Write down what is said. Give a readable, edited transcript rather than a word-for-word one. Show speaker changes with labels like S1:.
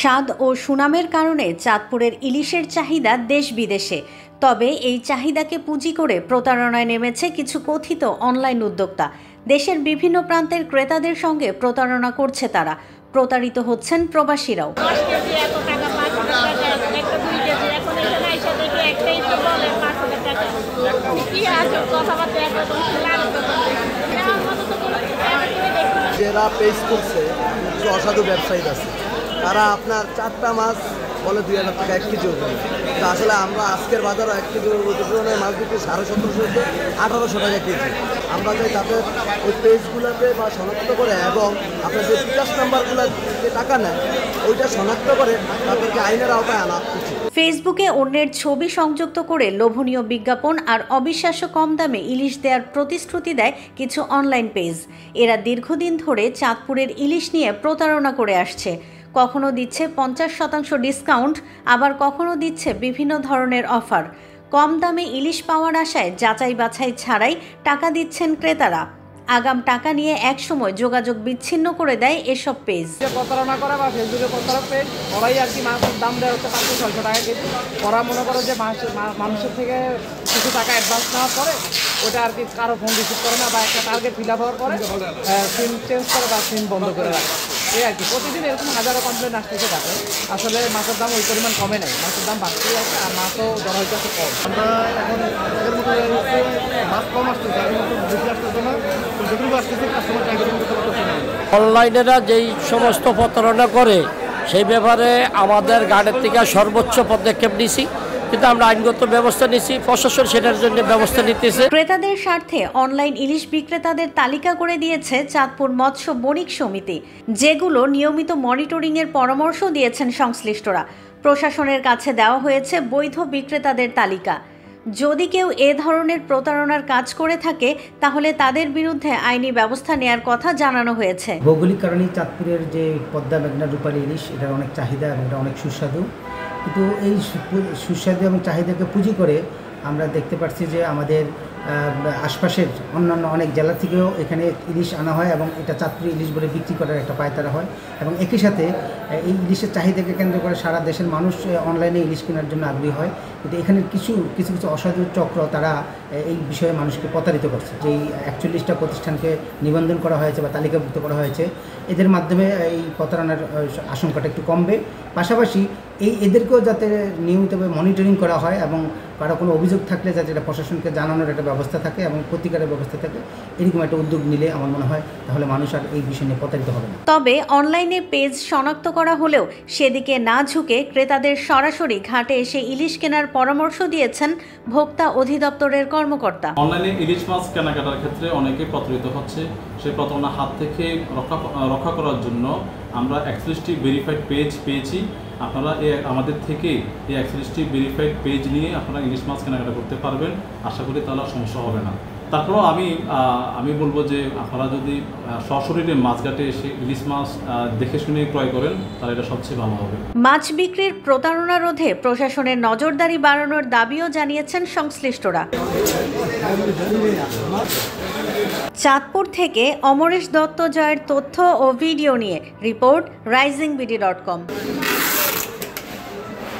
S1: স্বাদ ও সুনামের কারণে চাঁদপুরের ইলিশের চাহিদা দেশ বিদেশে। তবে এই চাহিদাকে পুঁজি করে প্রতারণায় নেমেছে কিছু কথিত অনলাইন উদ্যোক্তা। দেশের বিভিন্ন প্রান্তের ক্রেতাদের সঙ্গে প্রতারণা করছে তারা। প্রতারিত হচ্ছেন প্রবাসীরাও।
S2: যারা পেজ করছে কিছু অসাধু ব্যবসায়ী আছে, তারা আপনার 4টা মাছ বলে 2000 টাকা 1 কেজি ওজন। তো আসলে আমরা আজকের বাজারে 1 কেজি ওজনের মাছ বিক্রি 1750 থেকে 1800 টাকা কেজি। আমরা চাই তাদের ওই পেজগুলোতে বা শনাক্ত করে এবং আপনার যে বিকাশ নাম্বারগুলো যে টাকা নেয় ওইটা শনাক্ত করে তাদেরকে আইনের আওতায় আনা উচিত।
S1: ফেসবুকে অন্যের ছবি সংযুক্ত করে লোভনীয় বিজ্ঞাপন আর অবিশ্বাস্য কম দামে ইলিশ দেওয়ার প্রতিশ্রুতি দেয় কিছু অনলাইন পেজ। এরা দীর্ঘদিন ধরে চাঁদপুরের ইলিশ নিয়ে প্রতারণা করে আসছে। কখনো দিচ্ছে 50% ডিসকাউন্ট, আবার কখনো দিচ্ছে বিভিন্ন ধরনের অফার। কম দামে ইলিশ পাওয়ার আশায় যাচাই বাছাই ছাড়াই টাকা দিচ্ছেন ক্রেতারা। আগাম টাকা নিয়ে একসময় যোগাযোগ বিচ্ছিন্ন করে দেয় এসব পেজ।
S3: প্রতারণা করা বা ফেসবুকে প্রতারক পেজ, ওরাই আর কি মাছের দাম দেওয়া হচ্ছে 500-600 টাকা কেজি। ওরা মনে করো যে মানুষের থেকে কিছু টাকা অ্যাডভান্স নেওয়ার পরে ওটা আর কি কারো ফোন রিসিভ করে না বা একটা টার্গেট ফিল আপ হওয়ার পরে সিম চেঞ্জ করে বা সিম বন্ধ করে রাখে। এই আর কি প্রতিদিন এরকম হাজারো কমপ্লেন আসতেছে তাতে। আসলে মাছের দাম ওই পরিমাণ কমে নাই, মাছের দাম বাড়তেই আছে আর মাছও ধরা হইতে আছে কম।
S2: আমরা এখন আগের মতো মাছ কম আসতেছে, আগের মতো বেশি আসতেছে না, যেগুলো আসতেছে কাস্টমার চাহিদা করতে পারতেছে না।
S4: অনলাইনেরা যেই সমস্ত প্রতারণা করে সেই ব্যাপারে আমাদের গার্ডের থেকে সর্বোচ্চ পদক্ষেপ নিছি, কিন্তু আমরা আইনগত ব্যবস্থা নিচ্ছি, প্রশাসন সেটার জন্য ব্যবস্থা নিতেছে।
S1: ক্রেতাদের স্বার্থে অনলাইন ইলিশ বিক্রেতাদের তালিকা করে দিয়েছে চাঁদপুর মৎস্য বণিক সমিতি, যেগুলো নিয়মিত মনিটরিংয়ের পরামর্শ দিয়েছেন সংশ্লিষ্টরা। প্রশাসনের কাছে দেওয়া হয়েছে বৈধ বিক্রেতাদের তালিকা। যদি কেউ এ ধরনের প্রতারণার কাজ করে থাকে তাহলে তাদের বিরুদ্ধে আইনি ব্যবস্থা নেওয়ার কথা জানানো হয়েছে।
S5: ভৌগোলিক কারণে চাঁদপুরের যে পদ্মা মেঘনা রূপালী ইলিশ, এটার অনেক চাহিদা এবং এটা অনেক সুস্বাদু। কিন্তু এই সুস্বাদু এবং চাহিদাকে পুঁজি করে আমরা দেখতে পাচ্ছি যে আমাদের আশপাশের অন্যান্য অনেক জেলা থেকেও এখানে ইলিশ আনা হয় এবং এটা চাঁদপুর ইলিশ বলে বিক্রি করার একটা পায়তারা হয়। এবং একই সাথে এই ইলিশের চাহিদাকে কেন্দ্র করে সারা দেশের মানুষ অনলাইনে ইলিশ কেনার জন্য আগ্রহী হয়। কিন্তু এখানে কিছু অসাধু চক্র তারা এই বিষয়ে মানুষকে প্রতারিত করছে। যেই 41টা প্রতিষ্ঠানকে নিবন্ধন করা হয়েছে বা তালিকাভুক্ত করা হয়েছে, এদের মাধ্যমে এই প্রতারণার আশঙ্কাটা একটু কমবে। পাশাপাশি এদেরকেও যাতে নিয়মিতভাবে মনিটরিং করা হয় এবং কারো কোনো অভিযোগ থাকলে যাতে এটা প্রশাসনকে জানানোর একটা ব্যবস্থা থাকে এবং প্রতিকারের ব্যবস্থা থাকে, এরকম একটা উদ্যোগ নিলে আমার মনে হয় তাহলে মানুষ আর এই বিষয় নিয়ে প্রতারিত হবে না।
S1: তবে অনলাইনে পেজ শনাক্ত করা হলেও সেদিকে না ঝুঁকে ক্রেতাদের সরাসরি ঘাটে এসে ইলিশ কেনার পরামর্শ দিয়েছেন ভোক্তা অধিদপ্তরের কর্মকর্তা।
S6: অনলাইনে ইলিশ মাছ কেনাকাটার ক্ষেত্রে অনেকে প্রতারিত হচ্ছে। সেই প্রতারণার হাত থেকে রক্ষা করার জন্য আমরা 41টি ভেরিফাইড পেজ পেয়েছি। আপনারা আমাদের থেকে এই 41টি ভেরিফাইড পেজ নিয়ে আপনারা ইলিশ মাছ কেনাকাটা করতে পারবেন। আশা করি তাহলে সমস্যা হবে না। তারপরেও আমি বলবো যে আপনারা যদি সশরীরে মাছঘাটে এসে ইলিশ মাছ দেখে শুনে ক্রয় করেন তাহলে এটা সবচেয়ে ভালো হবে।
S1: মাছ বিক্রির প্রতারণা রোধে প্রশাসনের নজরদারি বাড়ানোর দাবিও জানিয়েছেন সংশ্লিষ্টরা। চাঁদপুর থেকে অমরেশ দত্ত জয়ের তথ্য ও ভিডিও নিয়ে রিপোর্ট risingBD.com।